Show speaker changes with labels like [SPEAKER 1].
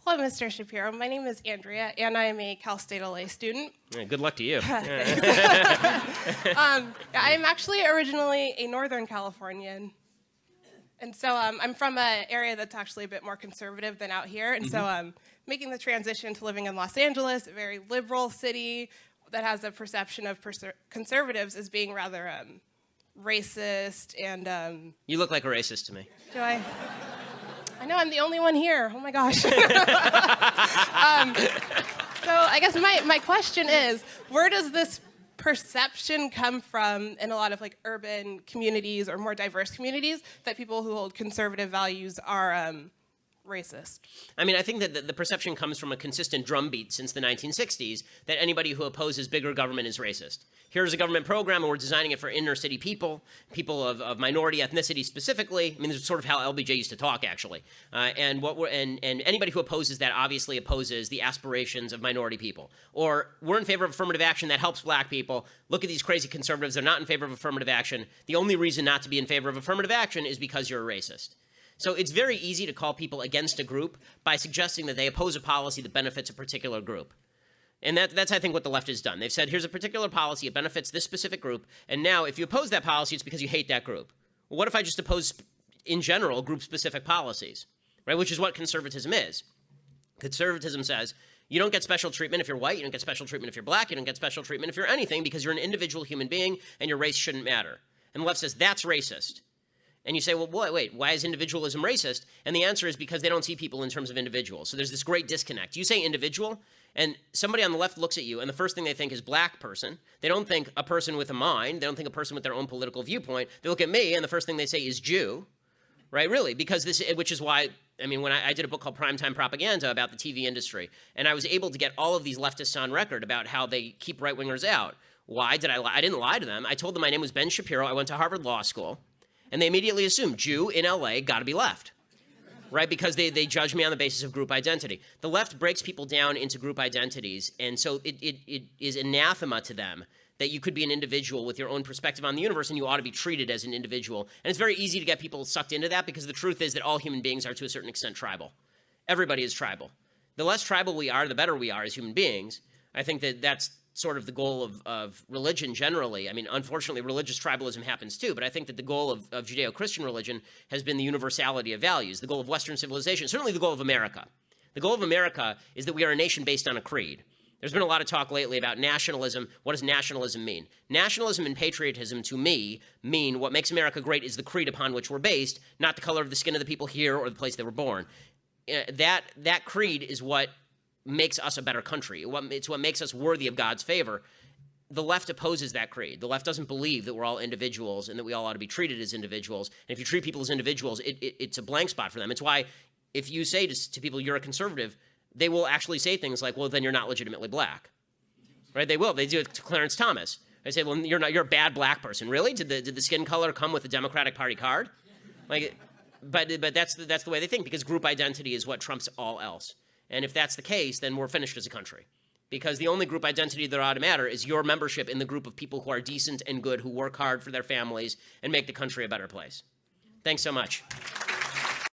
[SPEAKER 1] Hello, Mr. Shapiro. My name is Andrea, and I am a Cal State LA student.
[SPEAKER 2] Good luck to you.
[SPEAKER 1] I'm actually originally a Northern Californian. And so I'm from an area that's actually a bit more conservative than out here. And so making the transition to living in Los Angeles, a very liberal city that has a perception of conservatives as being rather racist and...
[SPEAKER 2] You look like a racist to me.
[SPEAKER 1] Do I? I know I'm the only one here. Oh my gosh. So I guess my question is, where does this perception come from in a lot of like urban communities or more diverse communities that people who hold conservative values are racist?
[SPEAKER 2] I mean, I think that the perception comes from a consistent drumbeat since the 1960s that anybody who opposes bigger government is racist. Here's a government program, and we're designing it for inner city people of minority ethnicity specifically. I mean, this is sort of how LBJ used to talk, actually. And anybody who opposes that obviously opposes the aspirations of minority people. Or we're in favor of affirmative action that helps black people. Look at these crazy conservatives. They're not in favor of affirmative action. The only reason not to be in favor of affirmative action is because you're a racist. So it's very easy to call people against a group by suggesting that they oppose a policy that benefits a particular group. And that's, I think, what the left has done. They've said, here's a particular policy, it benefits this specific group, and now if you oppose that policy, it's because you hate that group. Well, what if I just oppose, in general, group-specific policies, right? Which is what conservatism is. Conservatism says, you don't get special treatment if you're white, you don't get special treatment if you're black, you don't get special treatment if you're anything because you're an individual human being and your race shouldn't matter. And the left says, that's racist. And you say, well, wait, why is individualism racist? And the answer is because they don't see people in terms of individuals. So there's this great disconnect. You say individual, and somebody on the left looks at you, and the first thing they think is black person. They don't think a person with a mind. They don't think a person with their own political viewpoint. They look at me, and the first thing they say is Jew, right? Really, because which is why, I mean, when I did a book called Primetime Propaganda about the TV industry, and I was able to get all of these leftists on record about how they keep right-wingers out. Why did I lie? I didn't lie to them. I told them my name was Ben Shapiro. I went to Harvard Law School. And they immediately assume Jew in LA, got to be left, right? Because they judge me on the basis of group identity. The left breaks people down into group identities, and so it is anathema to them that you could be an individual with your own perspective on the universe, and you ought to be treated as an individual. And it's very easy to get people sucked into that because the truth is that all human beings are to a certain extent tribal. Everybody is tribal. The less tribal we are, the better we are as human beings. I think that that's sort of the goal of religion generally. I mean, unfortunately, religious tribalism happens too, but I think that the goal of Judeo-Christian religion has been the universality of values, the goal of Western civilization, certainly the goal of America. The goal of America is that we are a nation based on a creed. There's been a lot of talk lately about nationalism. What does nationalism mean? Nationalism and patriotism, to me, mean what makes America great is the creed upon which we're based, not the color of the skin of the people here or the place they were born. That creed is what makes us a better country. It's what makes us worthy of God's favor. The left opposes that creed. The left doesn't believe that we're all individuals and that we all ought to be treated as individuals. And if you treat people as individuals, it's a blank spot for them. It's why if you say to people, you're a conservative, they will actually say things like, well, then you're not legitimately black. Right? They will. They do it to Clarence Thomas. They say, well, you're a bad black person. Really? Did the skin color come with the Democratic Party card? But that's the way they think, because group identity is what trumps all else. And if that's the case, then we're finished as a country. Because the only group identity that ought to matter is your membership in the group of people who are decent and good, who work hard for their families, and make the country a better place. Thanks so much.